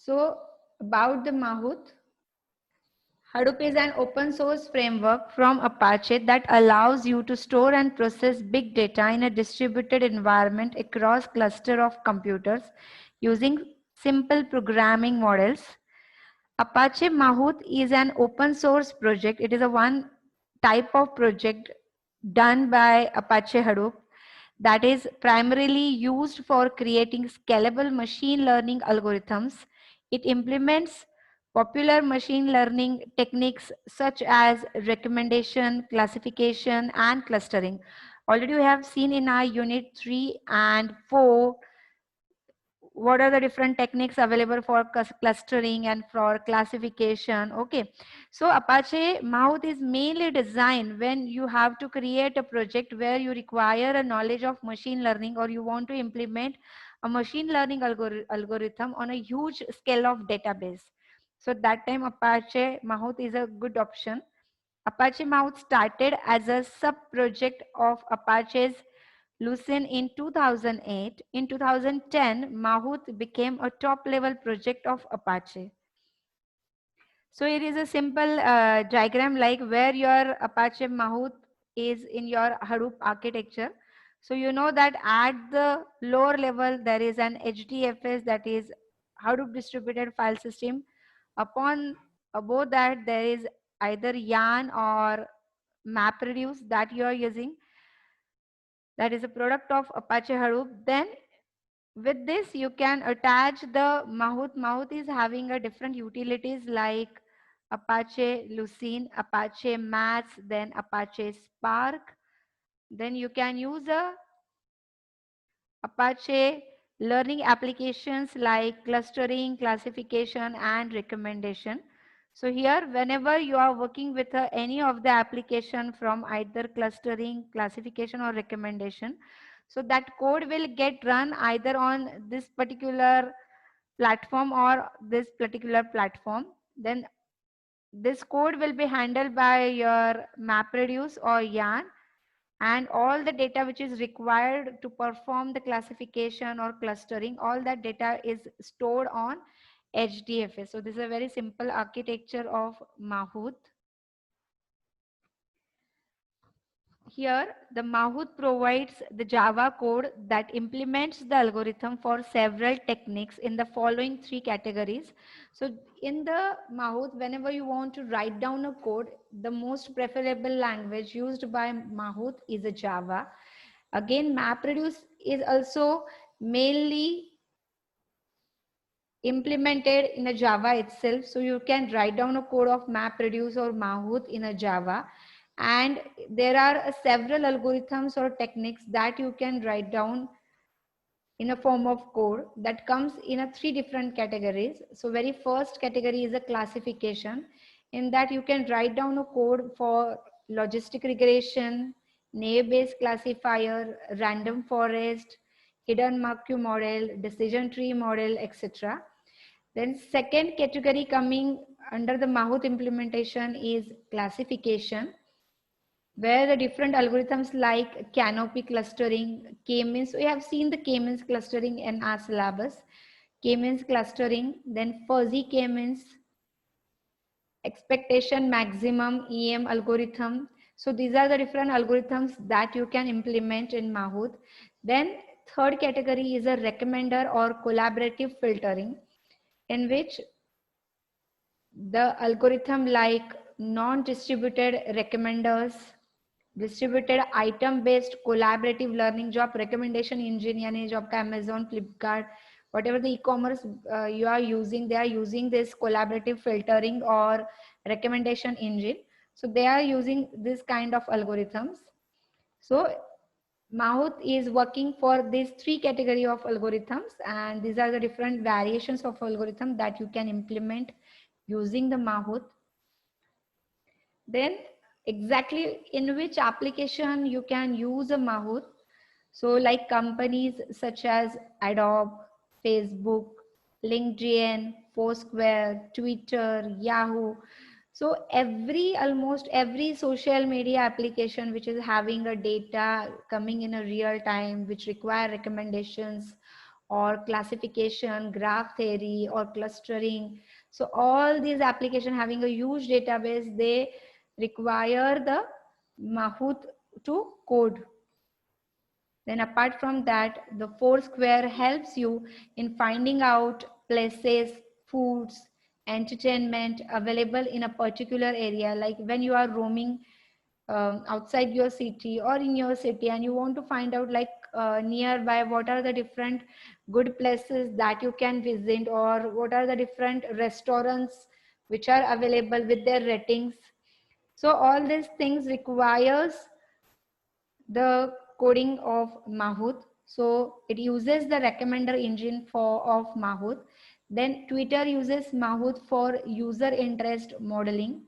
So about the Mahout, Hadoop is an open source framework from Apache that allows you to store and process big data in a distributed environment across cluster of computers using simple programming models. Apache Mahout is an open source project. It is a one type of project done by Apache Hadoop that is primarily used for creating scalable machine learning algorithms. It implements popular machine learning techniques such as recommendation, classification, and clustering. Already we have seen in our unit 3 and 4 what are the different techniques available for clustering and for classification. Okay, so Apache Mahout is mainly designed when you have to create a project where you require a knowledge of machine learning, or you want to implement a machine learning algorithm on a huge scale of database. So that time Apache Mahout is a good option. Apache Mahout started as a sub project of Apache's Lucene in 2008. In 2010, Mahout became a top-level project of Apache. So it is a simple diagram like where your Apache Mahout is in your Hadoop architecture. So you know that at the lower level, there is an HDFS, that is Hadoop Distributed File System. Upon above that, there is either Yarn or MapReduce that you are using. That is a product of Apache Hadoop. Then with this, you can attach the Mahout. Mahout is having a different utilities like Apache Lucene, Apache Maths, then Apache Spark. Then you can use a Apache learning applications like clustering, classification, and recommendation. So here, whenever you are working with any of the application from either clustering, classification, or recommendation, so that code will get run either on this particular platform or this particular platform. Then this code will be handled by your MapReduce or Yarn, and all the data which is required to perform the classification or clustering, all that data is stored on HDFS. So this is a very simple architecture of Mahout. Here, the Mahout provides the Java code that implements the algorithm for several techniques in the following three categories. So in the Mahout, whenever you want to write down a code, the most preferable language used by Mahout is a Java. Again, MapReduce is also mainly implemented in a Java itself. So you can write down a code of MapReduce or Mahout in a Java. And there are several algorithms or techniques that you can write down in a form of code that comes in a three different categories. So very first category is a classification. In that you can write down a code for logistic regression, naive-Bayes classifier, random forest, hidden Markov model, decision tree model, etc. Then second category coming under the Mahout implementation is classification, where the different algorithms like canopy clustering, K-means, we have seen the K-means clustering in our syllabus, K-means clustering, then fuzzy K-means, expectation maximum EM algorithm. So these are the different algorithms that you can implement in Mahout. Then third category is a recommender or collaborative filtering, in which the algorithm like non-distributed recommenders, distributed item based collaborative learning, जो आप recommendation engine यानी जो आपका Amazon, Flipkart, whatever the e-commerce you are using, they are using this collaborative filtering or recommendation engine. So they are using this kind of algorithms. So Mahout is working for these three category of algorithms, and these are the different variations of algorithm that you can implement using the Mahout. Then exactly in which application you can use a Mahout. So like companies such as Adobe, Facebook, LinkedIn, Foursquare, Twitter, Yahoo. So almost every social media application which is having a data coming in a real time, which require recommendations or classification, graph theory, or clustering. So all these applications having a huge database, they require the Mahout to code. Then apart from that, the Foursquare helps you in finding out places, foods, entertainment available in a particular area. Like when you are roaming outside your city or in your city and you want to find out like nearby what are the different good places that you can visit, or what are the different restaurants which are available with their ratings. So all these things requires the coding of Mahout. So it uses the recommender engine of Mahout. Then Twitter uses Mahout for user interest modeling.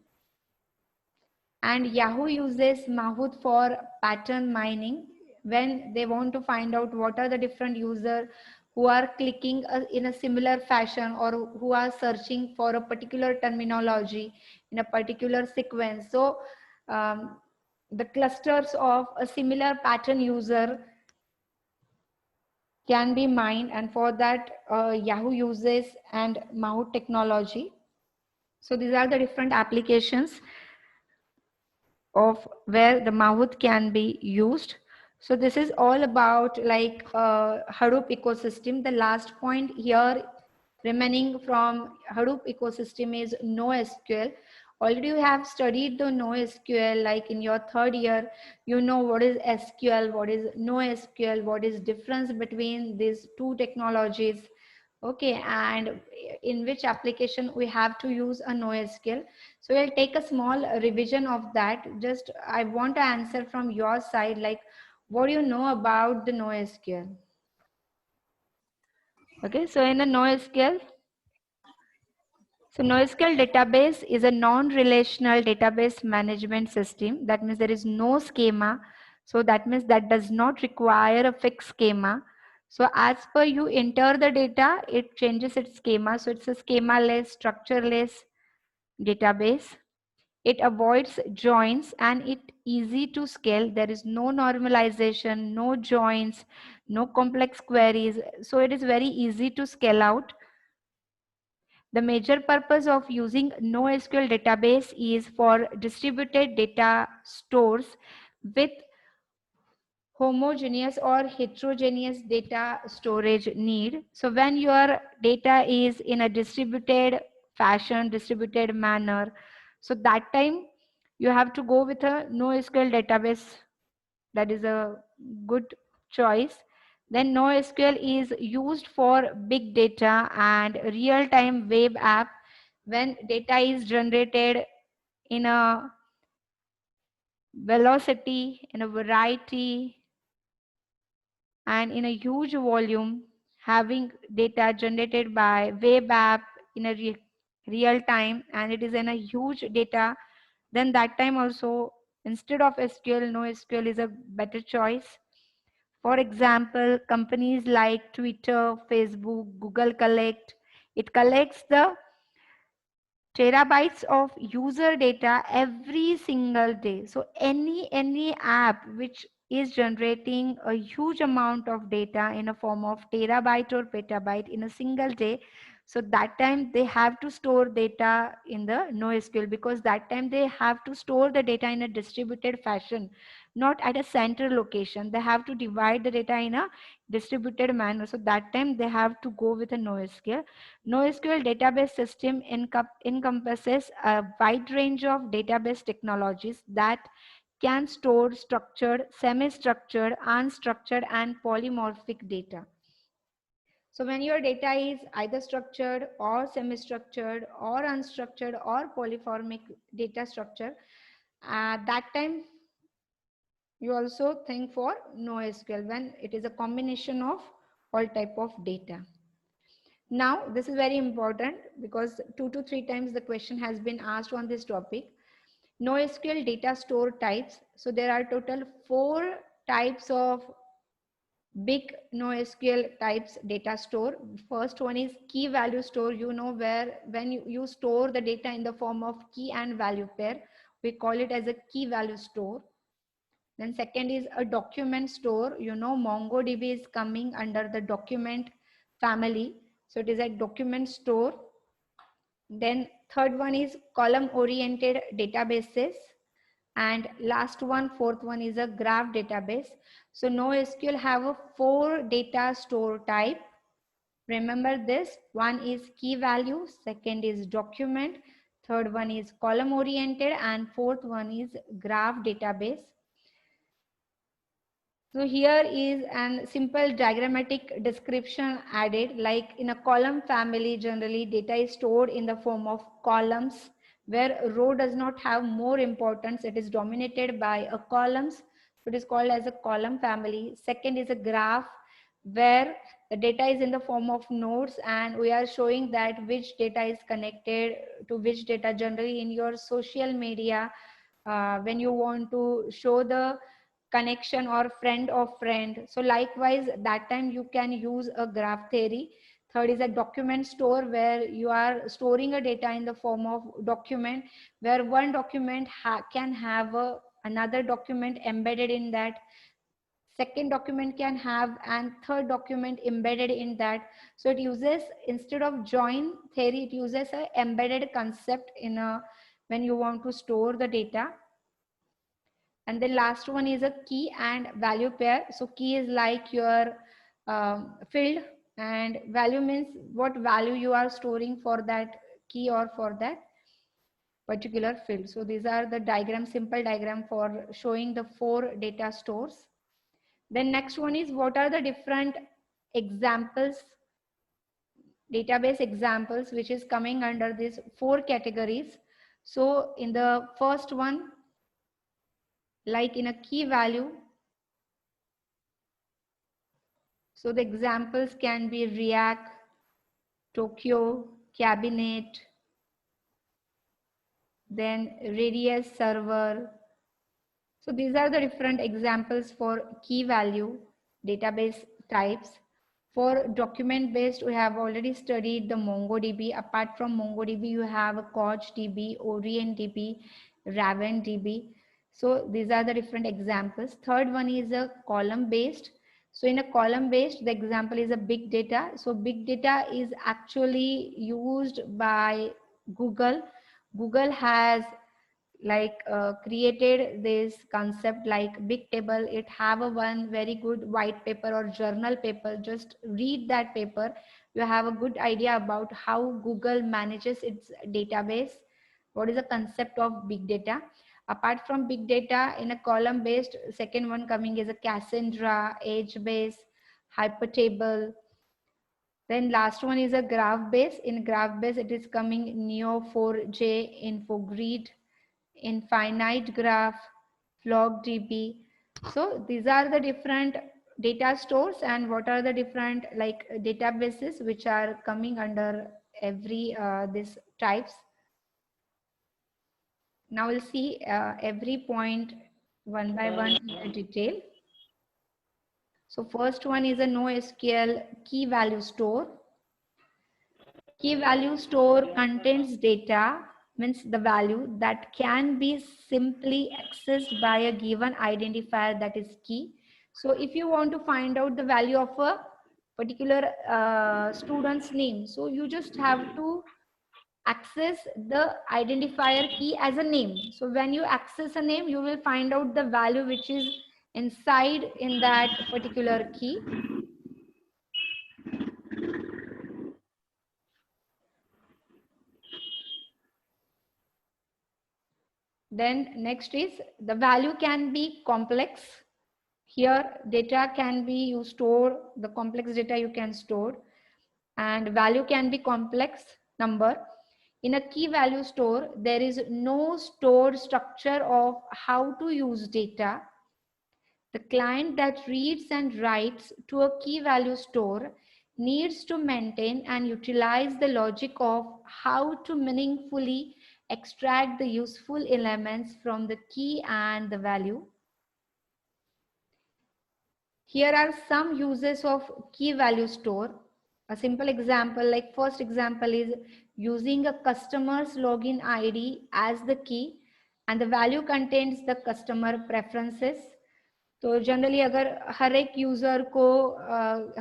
And Yahoo uses Mahout for pattern mining when they want to find out what are the different users who are clicking in a similar fashion, or who are searching for a particular terminology in a particular sequence. So the clusters of a similar pattern user can be mined, and for that Yahoo uses and Mahout technology. So these are the different applications of where the Mahout can be used. So this is all about like Hadoop ecosystem. The last point here remaining from Hadoop ecosystem is NoSQL. Already you have studied the NoSQL, like in your third year, you know what is SQL, what is NoSQL, what is difference between these two technologies. Okay, and in which application we have to use a NoSQL. So we'll take a small revision of that. Just I want to answer from your side, like what do you know about the NoSQL? Okay, so in a NoSQL, so NoSQL database is a non-relational database management system. That means there is no schema. So that means that does not require a fixed schema. So as per you enter the data, it changes its schema. So it's a schema-less, structureless database. It avoids joins and it easy to scale. There is no normalization, no joins, no complex queries. So it is very easy to scale out. The major purpose of using NoSQL database is for distributed data stores with homogeneous or heterogeneous data storage need. So when your data is in a distributed fashion, distributed manner, so that time you have to go with a NoSQL database. That is a good choice. Then NoSQL is used for big data and real-time web app when data is generated in a velocity, in a variety, and in a huge volume, having data generated by web app in a real time, and it is in a huge data, then that time also instead of SQL, NoSQL is a better choice. For example, companies like Twitter, Facebook, Google Collect, it collects the terabytes of user data every single day. So any app which is generating a huge amount of data in a form of terabyte or petabyte in a single day, so that time they have to store data in the NoSQL, because that time they have to store the data in a distributed fashion, not at a central location. They have to divide the data in a distributed manner. So that time they have to go with a NoSQL. NoSQL database system encompasses a wide range of database technologies that can store structured, semi-structured, unstructured, and polymorphic data. So when your data is either structured or semi-structured or unstructured or polyformic data structure, at that time you also think for NoSQL when it is a combination of all type of data. Now, this is very important because 2 to 3 times the question has been asked on this topic. NoSQL data store types. So there are total 4 types of big NoSQL types data store. First one is key value store. You know, where when you store the data in the form of key and value pair, we call it as a key value store. Then second is a document store. You know, MongoDB is coming under the document family. So it is a document store. Then third one is column oriented databases. And last one, fourth one is a graph database. So NoSQL have a 4 data store type. Remember this, one is key value, second is document, third one is column oriented, and fourth one is graph database. So here is a simple diagrammatic description added, like in a column family, generally data is stored in the form of columns, where row does not have more importance. It is dominated by a columns. So it is called as a column family. Second is a graph, where the data is in the form of nodes, and we are showing that which data is connected to which data. Generally in your social media, when you want to show the connection or friend of friend, so likewise that time you can use a graph theory. Third is a document store, where you are storing a data in the form of document, where one document can have another document embedded in that, second document can have and third document embedded in that. So it uses, instead of join theory, it uses a embedded concept in a, when you want to store the data. And the last one is a key and value pair. So key is like your field, and value means what value you are storing for that key or for that particular field. So these are the diagram, simple diagram for showing the 4 data stores. Then next one is what are the different examples, database examples, which is coming under these 4 categories. So in the first one, like in a key value, so the examples can be React, Tokyo, Cabinet, then Radius server. So these are the different examples for key value database types. For document based, we have already studied the MongoDB. Apart from MongoDB, you have CouchDB, OrientDB, RavenDB. So these are the different examples. Third one is a column based. So in a column based, the example is a big data. So big data is actually used by Google. Google has created this concept like big table. It have a one very good white paper or journal paper. Just read that paper, you have a good idea about how Google manages its database, what is the concept of big data. Apart from big data, in a column based, second one coming is a Cassandra, HBase, Hypertable. Then last one is a graph base. In graph base, it is coming Neo4j, Infogrid, Infinite Graph, FlogDB. So these are the different data stores, and what are the different like databases which are coming under every this types. Now we'll see every point one by one in detail. So first one is a NoSQL key value store. Key value store contains data, means the value that can be simply accessed by a given identifier, that is key. So if you want to find out the value of a particular student's name, so you just have to access the identifier key as a name. So when you access a name, you will find out the value which is inside in that particular key. Then next is the value can be complex. Here data can be you store, the complex data you can store, and value can be complex number. In a key value store, there is no stored structure of how to use data. The client that reads and writes to a key value store needs to maintain and utilize the logic of how to meaningfully extract the useful elements from the key and the value. Here are some uses of key value store. A simple example, like first example is using a customer's login ID as the key, and the value contains the customer preferences. तो generally अगर हर एक user को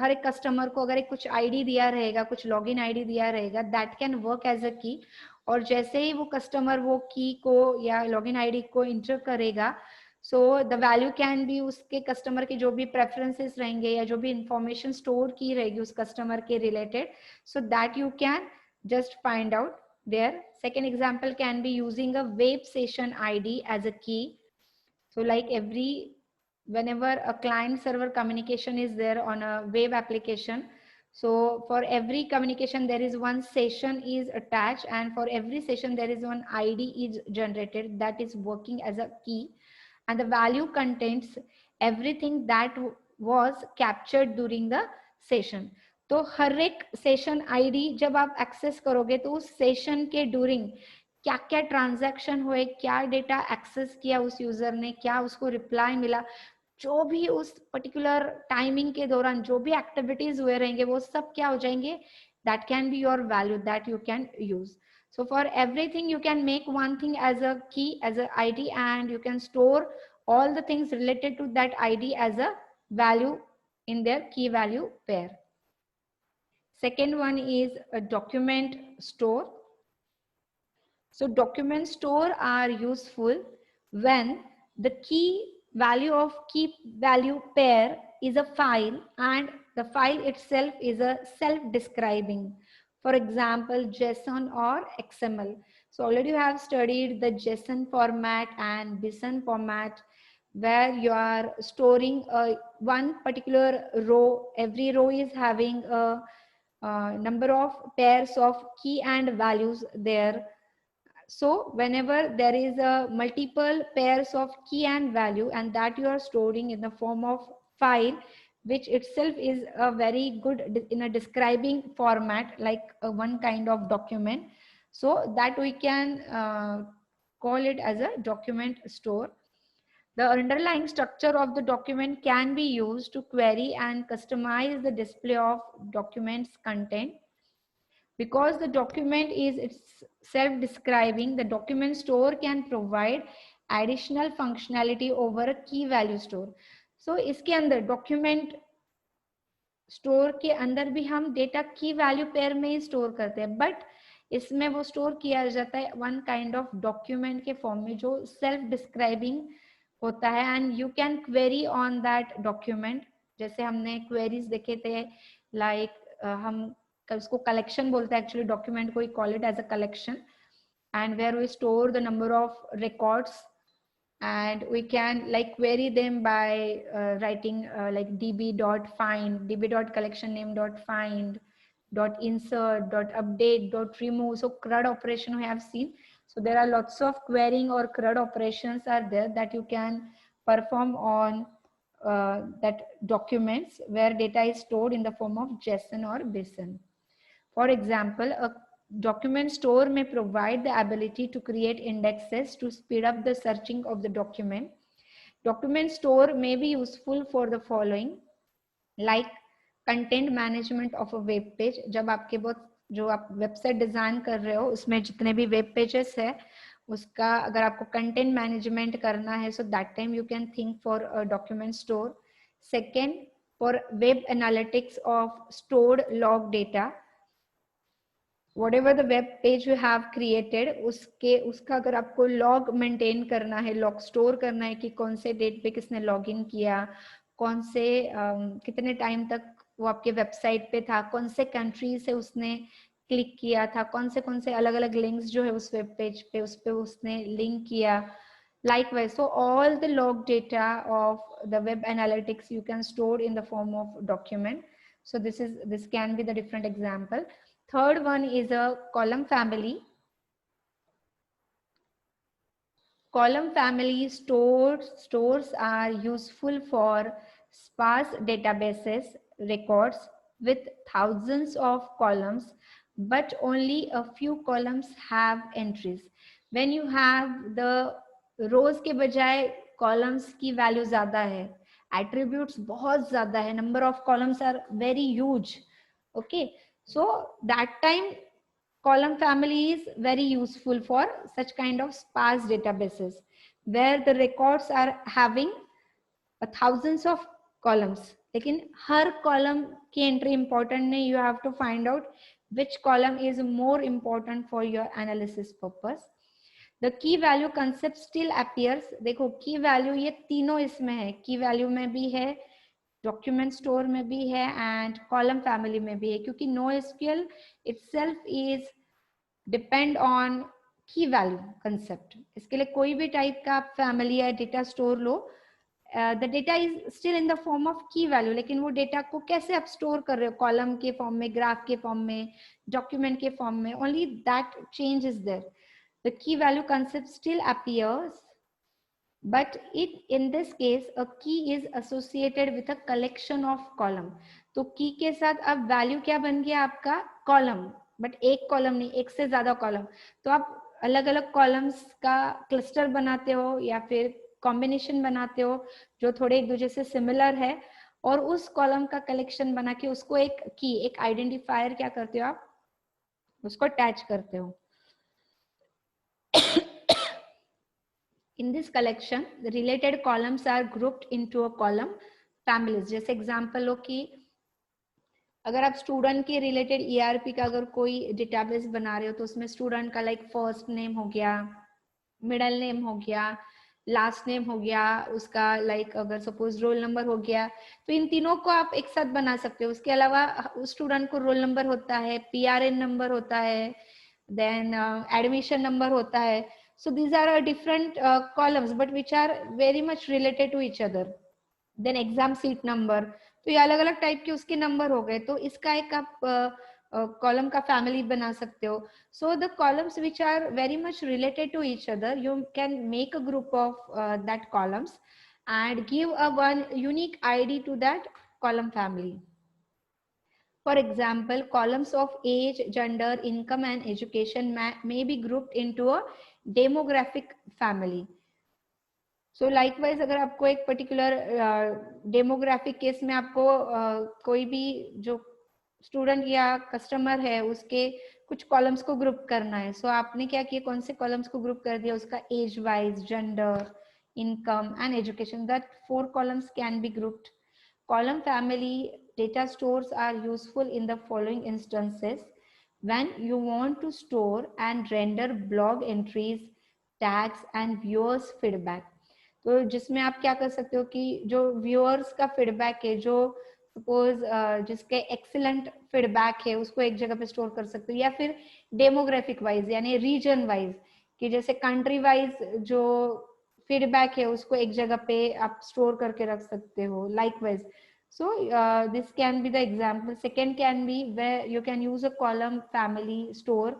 हर एक customer को अगर एक कुछ ID दिया रहेगा, कुछ लॉगिन आईडी दिया रहेगा, that can work as a key. और जैसे ही वो कस्टमर वो की को या लॉगिन आईडी को इंटर करेगा, so the value can be उसके कस्टमर के जो भी प्रेफरेंसेस रहेंगे या जो भी इंफॉर्मेशन स्टोर की रहेगी उस कस्टमर के related, so that you can just find out there. Second example can be using a web session ID as a key. So like whenever a client server communication is there on a web application, so for every communication there is one session is attached, and for every session there is one ID is generated that is working as a key, and the value contains everything that was captured during the session. तो हर एक session ID जब आप access करोगे तो उस session के during क्या क्या ट्रांजैक्शन हुए, क्या डेटा एक्सेस किया उस यूजर ने, क्या उसको रिप्लाई मिला, जो भी उस पर्टिकुलर टाइमिंग के दौरान जो भी एक्टिविटीज हुए रहेंगे वो सब क्या हो जाएंगे, that can be your value that you can use. So for everything you can make one thing as a key, as a ID, and you can store all the things related to that ID as a value in their key value pair. Second one is a document store. So document store are useful when the key value of key value pair is a file and the file itself is a self-describing. For example, JSON or XML. So already you have studied the JSON format and BSON format, where you are storing one particular row. Every row is having a number of pairs of key and values there. So whenever there is a multiple pairs of key and value, and that you are storing in the form of file, which itself is a very good in a describing format, like one kind of document, so that we can call it as a document store. The underlying structure of the document can be used to query and customize the display of documents content. Because the document is self-describing, the document store can provide additional functionality over a key value store. So इसके अंदर document store के अंदर भी हम data key value pair में ही store करते हैं, but इसमें वो store किया जाता है one kind of document के form में जो self-describing होता है, and you can query on that document. जैसे हमने queries देखे थे, like हम उसको collection बोलते हैं actually document को, we call it as a collection, and where we store the number of records, and we can like query them by writing like db.find, db.collectionname.find, .insert, .update, .remove. So CRUD operation we have seen. So there are lots of querying or CRUD operations are there that you can perform on that documents where data is stored in the form of JSON or BSON. For example, a document store may provide the ability to create indexes to speed up the searching of the document. Document store may be useful for the following, like content management of a web page. जब आपके बहुत जो आप website design कर रहे हो उसमें जितने भी वेब पेजेस है उसका अगर आपको कंटेंट मैनेजमेंट करना है, so that time you can think for a document store. Second, for web analytics of stored log data. whatever the web page you have created उसका अगर आपको log maintain करना है, log store करना है कि कौन से डेट पे किसने लॉगिन किया, कौन से कितने टाइम तक वो आपके वेबसाइट पे था, कौन से कंट्री से उसने क्लिक किया था, कौन से अलग अलग लिंक्स जो है उस वेब पेज पे उस पे उसने लिंक किया. Likewise, so all the log data of the web analytics you can store in the form of document. So this can be the different example. Third one is a column family. Column family stores are useful for sparse databases records with thousands of columns, but only a few columns have entries. When you have the rows के बजाय columns की value ज़्यादा है, attributes बहुत ज़्यादा है, number of columns are very huge. Okay, so that time column family is very useful for such kind of sparse databases where the records are having thousands of columns, लेकिन हर column की entry important नहीं. You have to find out which column is more important for your analysis purpose. The key value concept still appears. देखो key value ये तीनों इसमें है, key value में भी है, document store में भी है and column family में भी है, क्योंकि NoSQL itself is depend on की वैल्यू कंसेप्ट. इसके लिए कोई भी टाइप का आप फैमिली या data store low, the data is still in the form of की वैल्यू, लेकिन वो डेटा को कैसे आप स्टोर कर रहे हो, कॉलम के फॉर्म में, ग्राफ के फॉर्म में, डॉक्यूमेंट के फॉर्म में, only that change is there. The key value concept still appears, but in this case a key is associated with a collection of column. तो की के साथ अब वैल्यू क्या बन गया आपका, कॉलम, बट एक कॉलम नहीं, एक से ज्यादा कॉलम. तो आप अलग अलग कॉलम्स का क्लस्टर बनाते हो या फिर कॉम्बिनेशन बनाते हो जो थोड़े एक दूसरे से सिमिलर है, और उस कॉलम का कलेक्शन बना के उसको एक की, एक आइडेंटिफायर क्या करते हो आप, उसको अटैच करते हो. In this collection, the related columns are grouped into a column families. जैसे एग्जाम्पल हो कि अगर आप स्टूडेंट के रिलेटेड ERP का अगर कोई डेटाबेस बना रहे हो तो उसमें स्टूडेंट का लाइक फर्स्ट नेम हो गया, मिडल नेम हो गया, लास्ट नेम हो गया, उसका लाइक अगर सपोज रोल नंबर हो गया, तो इन तीनों को आप एक साथ बना सकते हो. उसके अलावा उस स्टूडेंट को रोल नंबर होता है, PRN नंबर होता है, देन एडमिशन नंबर होता है. So these are different columns but which are very much related to each other. Then exam seat number, तो ये अलग अलग टाइप के उसके नंबर हो गए, तो इसका एक आप कॉलम का फैमिली बना सकते हो. So the columns which are very much related to each other, you can make a group of that columns and give a one unique ID to that column family. For example, columns of age, gender, income and education may be grouped into a demographic family. So likewise, अगर आपको एक particular demographic case में आपको कोई भी जो student या customer है उसके कुछ कॉलम्स को ग्रुप करना है, सो आपने क्या किया, कौन से कॉलम्स को ग्रुप कर दिया, उसका age wise, gender, income and education, that 4 columns can be grouped. Column family data stores are useful in the following instances: when you want to store and render blog entries, tags and viewers feedback. तो जिसमें आप क्या कर सकते हो कि जो viewers का फीडबैक है, जो सपोज जिसके एक्सीलेंट फीडबैक है उसको एक जगह पे स्टोर कर सकते हो, या फिर डेमोग्राफिक वाइज यानी रीजन वाइज, कि जैसे कंट्री वाइज जो फीडबैक है उसको एक जगह पे आप स्टोर करके रख सकते हो. Likewise, so this can be the example. Second can be where you can use a column family store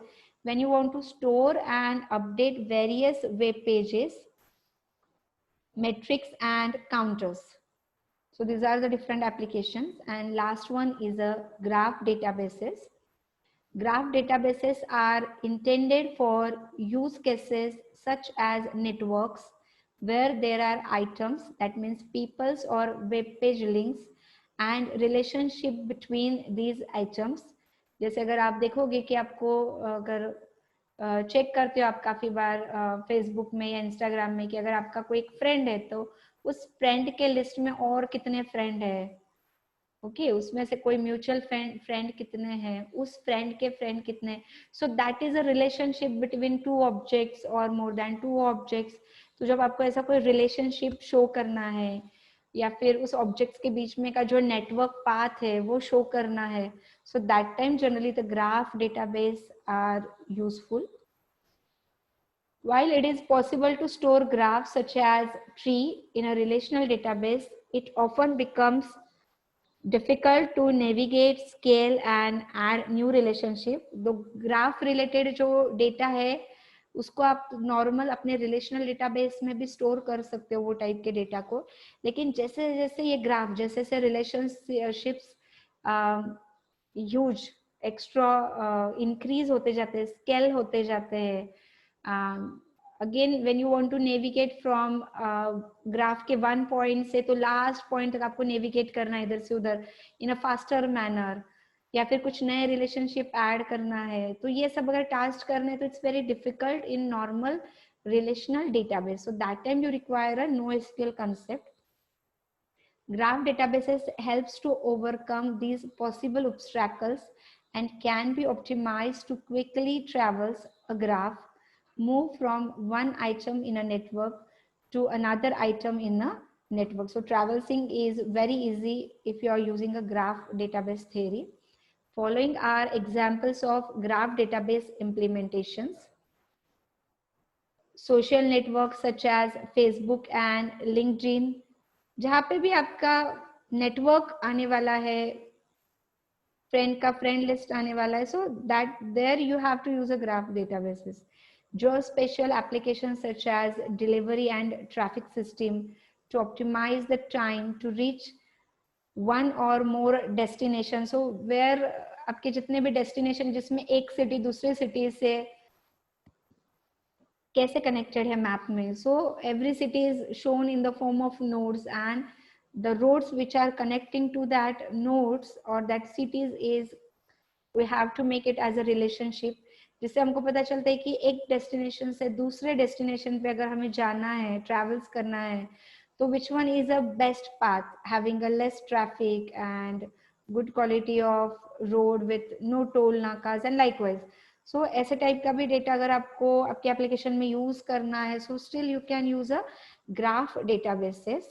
when you want to store and update various web pages, metrics and counters. So these are the different applications. And last one is a graph databases. Graph databases are intended for use cases such as networks where there are items, that means people's or web page links and relationship between these items. जैसे अगर आप देखोगे कि आपको अगर check करते हो आप काफी बार फेसबुक में या इंस्टाग्राम में कि अगर आपका कोई एक फ्रेंड है तो उस फ्रेंड के लिस्ट में और कितने फ्रेंड है, ओके उसमें से कोई म्यूचुअल फ्रेंड कितने हैं, उस फ्रेंड के फ्रेंड कितने. So that is a relationship between 2 objects और मोर देन 2 ऑब्जेक्ट्स. तो जब आपको ऐसा कोई रिलेशनशिप शो करना है या फिर उस ऑब्जेक्ट्स के बीच में का जो नेटवर्क पाथ है वो शो करना है, so that time generally the graph database are useful. While it is possible to store graphs such as tree in a relational database, it often becomes difficult to navigate, scale and add new relationship. तो graph related जो data है उसको आप normal अपने relational database में भी store कर सकते हो वो टाइप के डेटा को, लेकिन जैसे जैसे ये ग्राफ जैसे जैसे रिलेशनशिप्स ह्यूज एक्स्ट्रा इंक्रीज होते जाते हैं, स्केल होते जाते हैं. Again when you want to navigate from graph के 1 पॉइंट से तो लास्ट पॉइंट तक आपको नेविगेट करना है इधर से उधर इन अ फास्टर मैनर, या फिर कुछ नए रिलेशनशिप ऐड करना है, तो ये सब अगर टास्क करने तो it's very difficult in normal relational database. So that time you require a NoSQL concept. Graph databases helps to overcome these possible obstacles and can be optimized to quickly traverse a graph, move from one item in a network to another item in a network. So traversing is very easy if you are using a graph database theory. Following are examples of graph database implementations. Social network such as Facebook and LinkedIn, जहाँ पे भी आपका network आने वाला है, friend का friend list आने वाला है, so that there you have to use a graph databases. जो special application such as delivery and traffic system to optimise the time to reach one or more destination. So where आपके जितने भी destination जिसमें एक city दूसरे city से कैसे connected है मैप में. So every city is shown in the form of nodes and the roads which are connecting to that nodes or that cities is we have to make it as a relationship, जिससे हमको पता चलता है कि एक destination से दूसरे destination पे अगर हमें जाना है, ट्रैवल्स करना है, तो which one is a best path having a less traffic and good quality of road with no toll नाकाज एंड लाइकवाइज. सो ऐसे टाइप का भी डेटा अगर आपको आपके एप्लीकेशन में यूज करना है, so still you can use a graph databases.